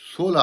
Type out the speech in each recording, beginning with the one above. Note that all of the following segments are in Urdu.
16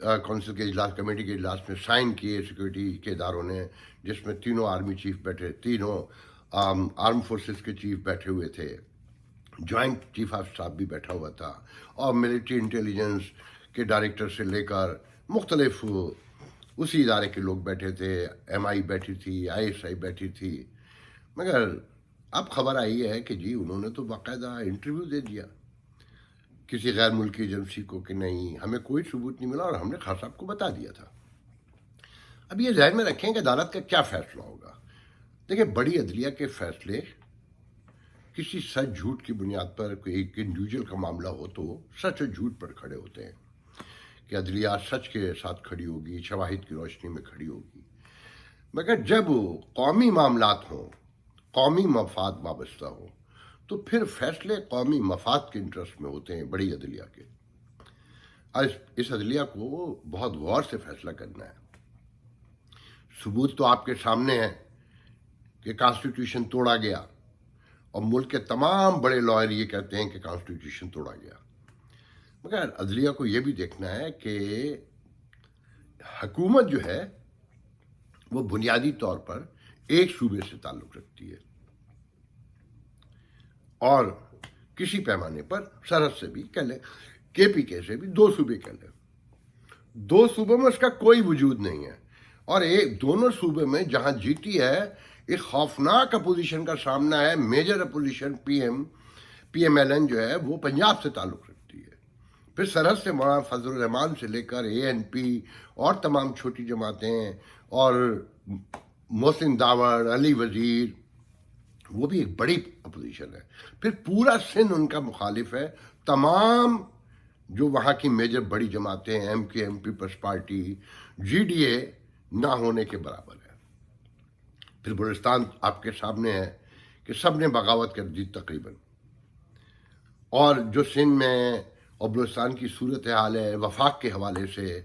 کونسل کے اجلاس کمیٹی کے اجلاس میں سائن کیے سیکورٹی کے اداروں نے، جس میں تینوں آرمی چیف بیٹھے، تینوں آرم فورسز کے چیف بیٹھے ہوئے تھے، جوائنٹ چیف آف اسٹاف بھی بیٹھا ہوا تھا، اور ملٹری انٹیلیجنس کے ڈائریکٹر سے لے کر مختلف اسی ادارے کے لوگ بیٹھے تھے، ایم آئی بیٹھی تھی، آئی ایس آئی بیٹھی تھی. مگر اب خبر آئی ہے کہ جی انہوں نے تو باقاعدہ انٹرویو دے دیا کسی غیر ملکی ایجنسی کو کہ نہیں ہمیں کوئی ثبوت نہیں ملا اور ہم نے خان صاحب کو بتا دیا تھا. اب یہ ذہن میں رکھیں کہ عدالت کا کیا فیصلہ ہوگا. دیکھیں بڑی عدلیہ کے فیصلے کسی سچ جھوٹ کی بنیاد پر کوئی ایک انڈیویجول کا معاملہ ہو تو سچ اور جھوٹ پر کھڑے ہوتے ہیں کہ عدلیہ سچ کے ساتھ کھڑی ہوگی، شواہد کی روشنی میں کھڑی ہوگی. مگر جب قومی معاملات ہوں، قومی مفاد وابستہ ہوں، تو پھر فیصلے قومی مفاد کے انٹرسٹ میں ہوتے ہیں بڑی عدلیہ کے. اس عدلیہ کو بہت غور سے فیصلہ کرنا ہے. ثبوت تو آپ کے سامنے ہے کہ کانسٹیٹیوشن توڑا گیا، اور ملک کے تمام بڑے لائر یہ کہتے ہیں کہ کانسٹیٹیوشن توڑا گیا. مگر عدلیہ کو یہ بھی دیکھنا ہے کہ حکومت جو ہے وہ بنیادی طور پر ایک صوبے سے تعلق رکھتی ہے، اور کسی پیمانے پر سرحد سے بھی کہہ لیں، کے پی کے سے بھی 2 صوبے کہہ لیں. 2 صوبوں میں اس کا کوئی وجود نہیں ہے، اور ایک دونوں صوبے میں جہاں جیتی ہے ایک خوفناک اپوزیشن کا سامنا ہے. Major opposition P M L N جو ہے وہ پنجاب سے تعلق رکھتی ہے. پھر سرحد سے وہاں فضل الرحمان سے لے کر اے این پی اور تمام چھوٹی جماعتیں اور محسن داوڑ، علی وزیر، وہ بھی ایک بڑی اپوزیشن ہے. پھر پورا سندھ ان کا مخالف ہے. تمام جو وہاں کی میجر بڑی جماعتیں، M Q M peoples party, G D A نہ ہونے کے برابر ہے. پھر بلوچستان آپ کے سامنے ہے کہ سب نے بغاوت کر دی تقریباً. اور جو سندھ میں اور بلوچستان کی صورتحال ہے وفاق کے حوالے سے،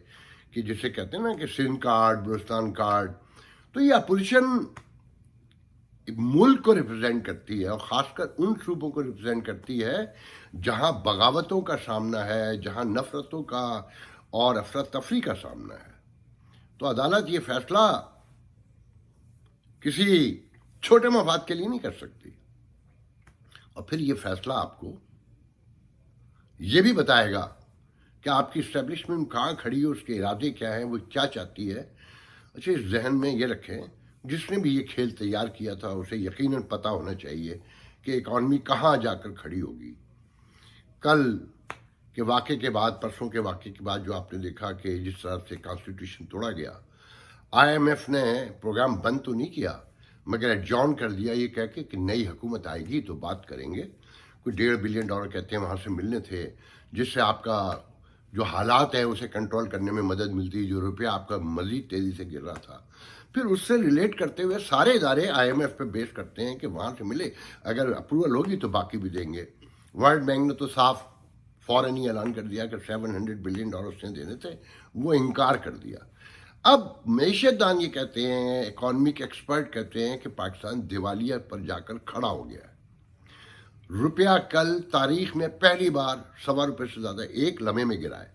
کہ جسے کہتے ہیں نا کہ سندھ کارڈ، بلوچستان کارڈ، تو یہ اپوزیشن ملک کو ریپرزینٹ کرتی ہے، اور خاص کر ان صوبوں کو ریپرزینٹ کرتی ہے جہاں بغاوتوں کا سامنا ہے، جہاں نفرتوں کا اور افراتفری کا سامنا ہے. تو عدالت یہ فیصلہ کسی چھوٹے مفاد کے لیے نہیں کر سکتی. اور پھر یہ فیصلہ آپ کو یہ بھی بتائے گا کہ آپ کی اسٹیبلشمنٹ کہاں کھڑی ہے، اس کے ارادے کیا ہیں، وہ کیا چاہتی ہے. اچھا اس ذہن میں یہ رکھیں جس نے بھی یہ کھیل تیار کیا تھا اسے یقیناً پتہ ہونا چاہیے کہ اکانومی کہاں جا کر کھڑی ہوگی. کل کے واقعے کے بعد، پرسوں کے واقعے کے بعد جو آپ نے دیکھا کہ جس طرح سے کانسٹیٹیوشن توڑا گیا، آئی ایم ایف نے پروگرام بند تو نہیں کیا مگر ایڈجارن کر دیا، یہ کہہ کے کہ نئی حکومت آئے گی تو بات کریں گے. کوئی $1.5 بلین کہتے ہیں وہاں سے ملنے تھے، جس سے آپ کا جو حالات ہے اسے کنٹرول کرنے میں مدد ملتی، جو روپیہ آپ کا مزید تیزی سے گر رہا تھا. پھر اس سے ریلیٹ کرتے ہوئے سارے ادارے آئی ایم ایف پہ بیس کرتے ہیں کہ وہاں سے ملے، اگر اپروول ہوگی تو باقی بھی دیں گے. ورلڈ بینک نے تو صاف فوراً ہی اعلان کر دیا کہ $700 بلین اس نے دینے تھے، وہ انکار کر دیا. اب معیشت دان یہ کہتے ہیں، اکانومک ایکسپرٹ کہتے ہیں کہ پاکستان دیوالیہ پر جا کر کھڑا ہو گیا ہے. روپیہ کل تاریخ میں پہلی بار $1.25 سے زیادہ ایک لمحے میں گرا ہے.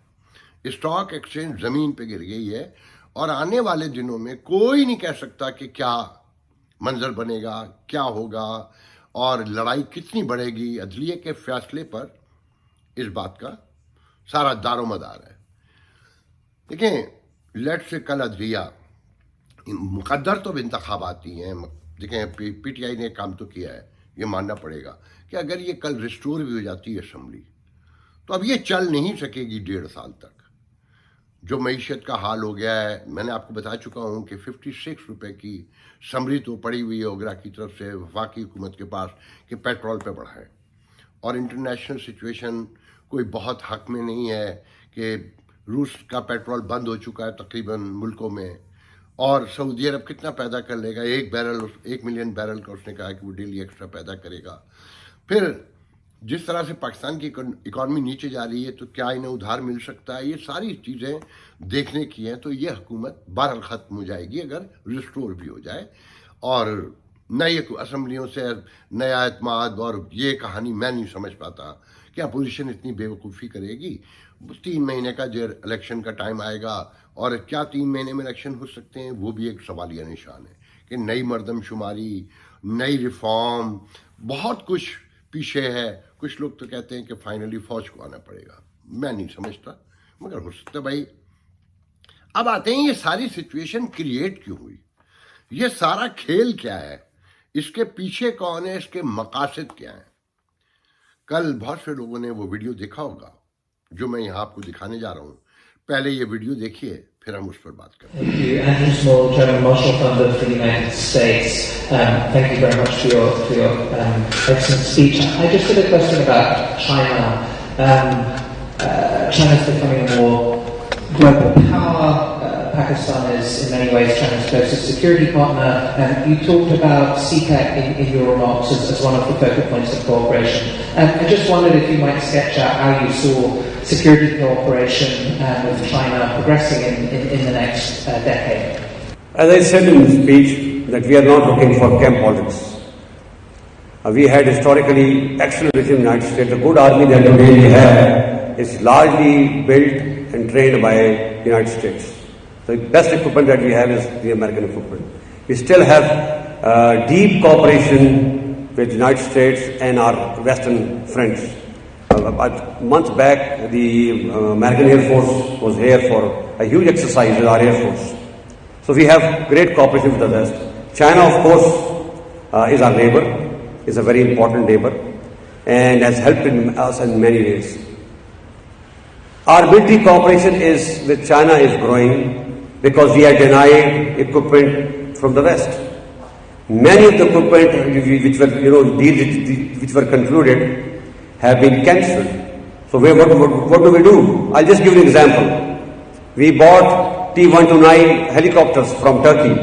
اسٹاک ایکسچینج زمین پہ گر گئی ہے، اور آنے والے دنوں میں کوئی نہیں کہہ سکتا کہ کیا منظر بنے گا، کیا ہوگا، اور لڑائی کتنی بڑھے گی. عدلیہ کے فیصلے پر اس بات کا سارا دار و مدار ہے. دیکھیں لیٹ سے کل عدلیہ مقدر تو انتخابات ہی ہیں. دیکھیں پی ٹی آئی نے کام تو کیا ہے، یہ ماننا پڑے گا کہ اگر یہ کل ریسٹور بھی ہو جاتی ہے اسمبلی تو اب یہ چل نہیں سکے گی 1.5 سال تک. جو معیشت کا حال ہو گیا ہے، میں نے آپ کو بتا چکا ہوں کہ 56 روپے کی سمری تو پڑی ہوئی ہے اوگرا کی طرف سے وفاقی حکومت کے پاس کہ پیٹرول پہ بڑھائیں. اور انٹرنیشنل سچویشن کوئی بہت حق میں نہیں ہے کہ روس کا پیٹرول بند ہو چکا ہے تقریباً ملکوں میں، اور سعودی عرب کتنا پیدا کر لے گا، 1 ملین بیرل کا اس نے کہا کہ وہ ڈیلی ایکسٹرا پیدا کرے گا. پھر جس طرح سے پاکستان کی اکانومی نیچے جا رہی ہے تو کیا انہیں ادھار مل سکتا ہے، یہ ساری چیزیں دیکھنے کی ہیں. تو یہ حکومت بہرحال ختم ہو جائے گی اگر ریسٹور بھی ہو جائے. اور نئی اسمبلیوں سے نیا اعتماد، اور یہ کہانی میں نہیں سمجھ پاتا کہ اپوزیشن اتنی بیوقوفی کرے گی. 3 مہینے کا جو الیکشن کا ٹائم آئے گا، اور کیا 3 مہینے میں الیکشن ہو سکتے ہیں، وہ بھی ایک سوالیہ نشان ہے. کہ نئی مردم شماری، نئی ریفارم، بہت کچھ پیچھے ہے. کچھ لوگ تو کہتے ہیں کہ فائنلی فوج کو آنا پڑے گا. میں نہیں سمجھتا، مگر ہو سکتا بھائی. اب آتے ہیں یہ ساری سچویشن کریٹ کیوں ہوئی، یہ سارا کھیل کیا ہے، اس کے پیچھے کون ہے، اس کے مقاصد کیا ہیں. کل بہت سے لوگوں نے وہ ویڈیو دیکھا ہوگا جو میں یہاں آپ کو دکھانے جا رہا ہوں. پہلے یہ ویڈیو دیکھیے، پھر ہم اس پر بات کریں. Thank you. Andrew Small, General Marshall Fund of the United States. Thank you very much for your excellent speech. I just had a question about China. China's becoming a more global power. Pakistan is in many ways China's closest security partner. You talked about CPEC in your remarks as one of the focal points of cooperation. I just wondered if you might sketch out how you saw security cooperation with China progressing in the next decade. As I said in the speech, that we are not looking for camp politics. We had historically excellent with the United States. The good army that today we have is largely built and trained by the United States. The best equipment that we have is the American equipment. We still have deep cooperation with the United States and our Western friends. Months back, the American Air Force was here for a huge exercise with our Air Force. So we have great cooperation with the West. China, of course, is our neighbor, is a very important neighbor, and has helped us in many ways. Our military cooperation with China is growing because we are denied equipment from the West. Many of the equipment which were, deals which were concluded have been cancelled. So what do we do? I'll just give you an example. We bought T-129 helicopters from Turkey.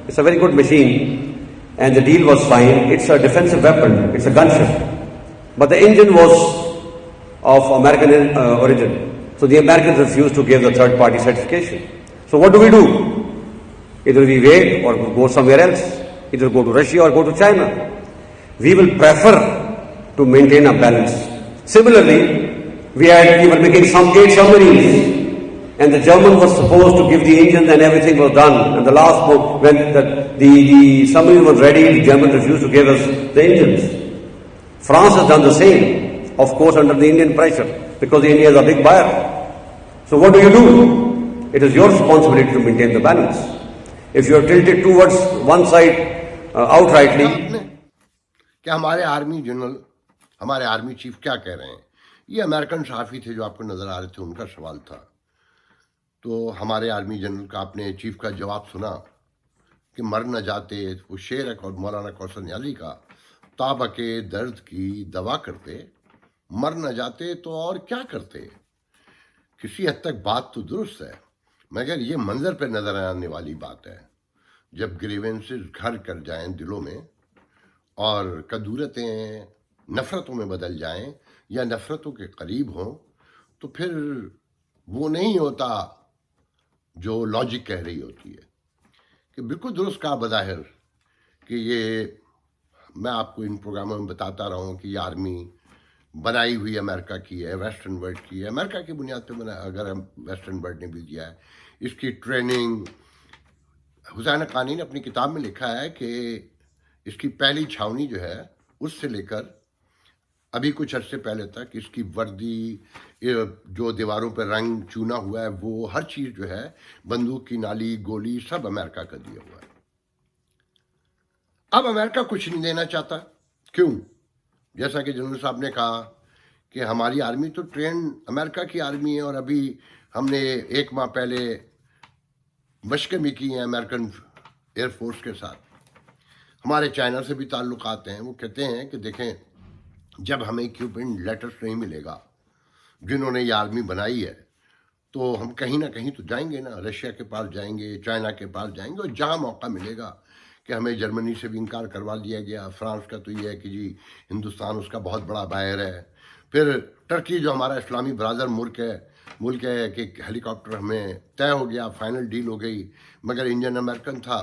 It's a very good machine, and the deal was signed. It's a defensive weapon. It's a gunship. But the engine was of American origin. So the Americans refused to give the third-party certification. So what do? Either we wait or go somewhere else. Either go to Russia or go to China. We will prefer to maintain a balance. Similarly, we were making some 8 submarines, and the German was supposed to give the engines and everything was done. And the last moment, when the submarine was ready, the German refused to give us the engines. France has done the same, of course under the Indian pressure, because India is a big buyer. So what do? It is your responsibility to maintain the balance. If you are tilted towards one side outrightly. کیا ہمارے آرمی جنرل، ہمارے آرمی چیف کیا کہہ رہے ہیں؟ یہ امریکن صحافی تھے جو آپ کو نظر آ رہے تھے، ان کا سوال تھا. تو ہمارے آرمی جنرل کا آپ نے چیف کا جواب سنا کہ مر نہ جاتے، وہ شعر ہے مولانا کوثر نیازی کا، تاب کے درد کی دوا کرتے، مر نہ جاتے تو اور کیا کرتے. کسی حد تک بات تو درست ہے، مگر یہ منظر پہ نظر آنے والی بات ہے. جب گریونسز گھر کر جائیں دلوں میں، اور کدورتیں نفرتوں میں بدل جائیں یا نفرتوں کے قریب ہوں، تو پھر وہ نہیں ہوتا جو لاجک کہہ رہی ہوتی ہے. کہ بالکل درست کہا بظاہر کہ یہ میں آپ کو ان پروگراموں میں بتاتا رہا ہوں کہ یہ آرمی بنائی ہوئی امریکہ کی ہے، ویسٹرن ورلڈ کی ہے، امریکہ کی بنیاد پہ اگر ویسٹرن ورلڈ نے بھی دیا ہے. اس کی ٹریننگ حسین حقانی نے اپنی کتاب میں لکھا ہے کہ اس کی پہلی چھاونی جو ہے، اس سے لے کر ابھی کچھ عرصے پہلے تک اس کی وردی، جو دیواروں پہ رنگ چونا ہوا ہے، وہ ہر چیز جو ہے، بندوق کی نالی، گولی، سب امریکہ کا دیا ہوا ہے. اب امریکہ کچھ نہیں دینا چاہتا. کیوں؟ جیسا کہ جنرل صاحب نے کہا کہ ہماری آرمی تو ٹرین امریکہ کی آرمی ہے، اور ابھی ہم نے 1 ماہ پہلے مشقیں بھی کی ہیں امریکن ایئر فورس کے ساتھ. ہمارے چائنا سے بھی تعلقات ہیں. وہ کہتے ہیں کہ دیکھیں، جب ہمیں ایکوپمنٹ لیٹرز نہیں ملے گا جنہوں نے یہ آرمی بنائی ہے، تو ہم کہیں نہ کہیں تو جائیں گے نا، رشیا کے پاس جائیں گے، چائنا کے پاس جائیں گے، اور جہاں موقع ملے گا. کہ ہمیں جرمنی سے بھی انکار کروا دیا گیا. فرانس کا تو یہ ہے کہ جی ہندوستان اس کا بہت بڑا بائر ہے. پھر ٹرکی جو ہمارا اسلامی برادر ملک ہے کہ ہیلی کاپٹر ہمیں طے ہو گیا، فائنل ڈیل ہو گئی، مگر انجن امریکن تھا.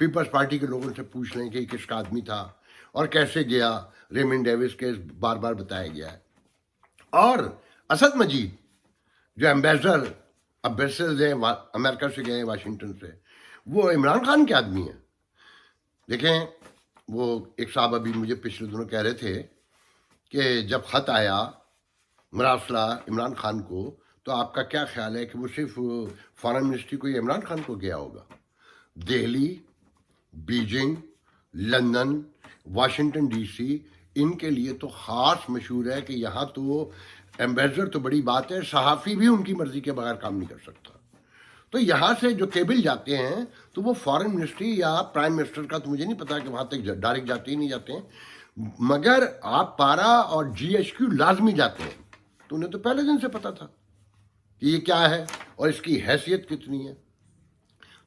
پیپلز پارٹی کے لوگوں سے پوچھ لیں کہ یہ کس کا آدمی تھا اور کیسے گیا. ریمنڈ ڈیوس کیس بار بار بتایا گیا ہے. اور اسد مجید جو ایمبیسڈر اب برسلز ہیں امریکہ سے گئے واشنگٹن سے, وہ عمران خان کے آدمی ہیں. دیکھیں وہ ایک صاحب ابھی مجھے پچھلے دنوں کہہ رہے تھے کہ جب خط آیا مراسلہ عمران خان کو تو آپ کا کیا خیال ہے کہ وہ صرف فارن منسٹری کو یا عمران خان کو گیا ہوگا؟ Delhi, Beijing, London, Washington D C, ان کے لیے تو خاص مشہور ہے کہ یہاں تو ایمبیسڈر تو بڑی بات ہے, صحافی بھی ان کی مرضی کے بغیر کام نہیں کر سکتا. تو یہاں سے جو کیبل جاتے ہیں تو وہ فارن منسٹری یا پرائم منسٹر کا تو مجھے نہیں پتا کہ وہاں تک ڈائریکٹ جاتے ہی نہیں جاتے ہیں, مگر آپ پارا اور جی ایچ کیو لازمی جاتے ہیں. تو انہیں تو پہلے دن سے پتا تھا کہ یہ کیا ہے اور اس کی حیثیت کتنی ہے.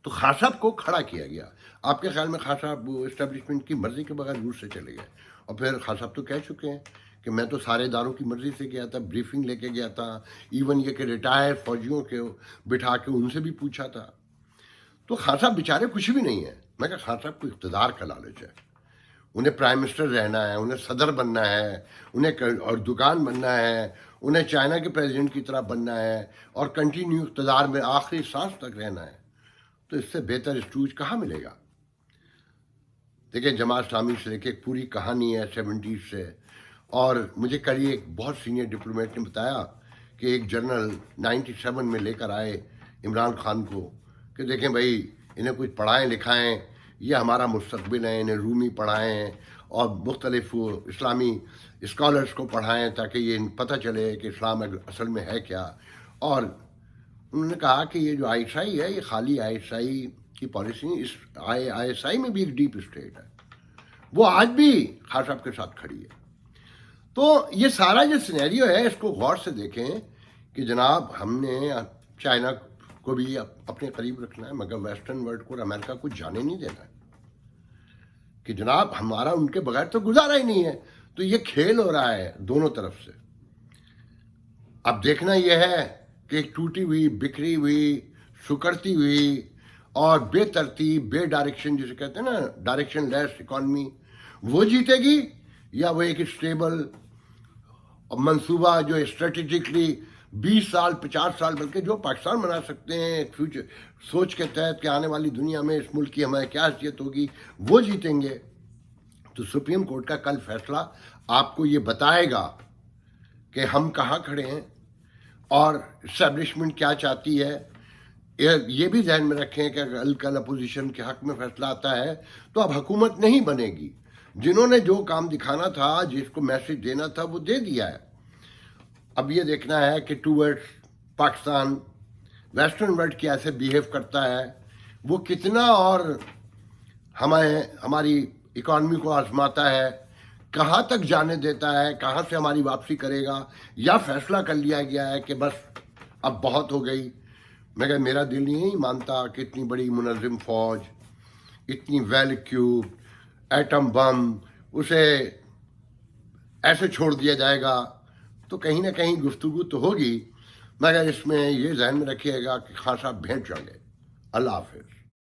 تو خان صاحب کو کھڑا کیا گیا. آپ کے خیال میں خان صاحب اسٹیبلشمنٹ کی مرضی کے بغیر روس سے چلے گئے؟ اور پھر خان صاحب تو کہہ چکے ہیں کہ میں تو سارے اداروں کی مرضی سے گیا تھا, بریفنگ لے کے گیا تھا, ایون یہ کہ ریٹائر فوجیوں کے بٹھا کے ان سے بھی پوچھا تھا. تو خان صاحب بیچارے کچھ بھی نہیں ہیں. میں کہ خان صاحب کو اقتدار کا لالچ ہے, انہیں پرائم منسٹر رہنا ہے, انہیں صدر بننا ہے, انہیں اور دکان بننا ہے, انہیں چائنا کے پریزیڈنٹ کی طرح بننا ہے اور کنٹینیو اقتدار میں آخری سانس تک رہنا ہے. تو اس سے بہتر اسٹوج کہاں ملے گا؟ دیکھیں جماعت اسلامی سے لے کے ایک پوری کہانی ہے 70s سے. اور مجھے کل ایک بہت سینئر ڈپلومیٹ نے بتایا کہ ایک جرنل 97 میں لے کر آئے عمران خان کو کہ دیکھیں بھائی انہیں کچھ پڑھائیں لکھائیں, یہ ہمارا مستقبل ہے, انہیں رومی پڑھائیں اور مختلف اسلامی اسکالرس کو پڑھائیں تاکہ یہ پتہ چلے کہ اسلام اصل میں ہے کیا. اور انہوں نے کہا کہ یہ جو آئی ایس آئی ہے یہ خالی آئی ایس آئی کی پالیسی نہیں, اس آئی ایس آئی میں بھی ایک ڈیپ اسٹیٹ ہے, وہ آج بھی خان صاحب کے ساتھ کھڑی ہے. تو یہ سارا جو سینیریو ہے اس کو غور سے دیکھیں کہ جناب ہم نے چائنا کو بھی اپنے قریب رکھنا ہے مگر ویسٹرن ورلڈ کو اور امریکہ کو جانے نہیں دینا ہے کہ جناب ہمارا ان کے بغیر تو گزارا ہی نہیں ہے. تو یہ کھیل ہو رہا ہے دونوں طرف سے. اب دیکھنا یہ ہے کہ ایک ٹوٹی ہوئی, بکھری ہوئی, سکڑتی ہوئی اور بے ترتیب, بے ڈائریکشن جسے کہتے ہیں نا, ڈائریکشن لیس اکانومی, وہ جیتے گی یا وہ ایک اسٹیبل منصوبہ جو اسٹریٹجکلی 20 سال 50 سال بلکہ جو پاکستان بنا سکتے ہیں فیوچر سوچ کے تحت کہ آنے والی دنیا میں اس ملک کی ہمیں کیا حیثیت ہوگی, وہ جیتیں گے. تو سپریم کورٹ کا کل فیصلہ آپ کو یہ بتائے گا کہ ہم کہاں کھڑے ہیں اور اسٹیبلشمنٹ کیا چاہتی ہے. یہ بھی ذہن میں رکھیں کہ اگر کل اپوزیشن کے حق میں فیصلہ آتا ہے تو اب حکومت نہیں بنے گی. جنہوں نے جو کام دکھانا تھا, جس کو میسج دینا تھا, وہ دے دیا ہے. اب یہ دیکھنا ہے کہ ٹورڈ پاکستان ویسٹرن ورلڈ کیسے بیہیو کرتا ہے, وہ کتنا اور ہماری اکانومی کو آزماتا ہے, کہاں تک جانے دیتا ہے, کہاں سے ہماری واپسی کرے گا, یا فیصلہ کر لیا گیا ہے کہ بس اب بہت ہو گئی. مگر میرا دل نہیں مانتا کہ اتنی بڑی منظم فوج, اتنی ویل اکوپڈ ایٹم بم, اسے ایسے چھوڑ دیا جائے گا. تو کہیں نہ کہیں گفتگو تو ہوگی, مگر اس میں یہ ذہن میں رکھیے گا کہ خان صاحب بھینٹ چڑھ گئے. اللہ حافظ.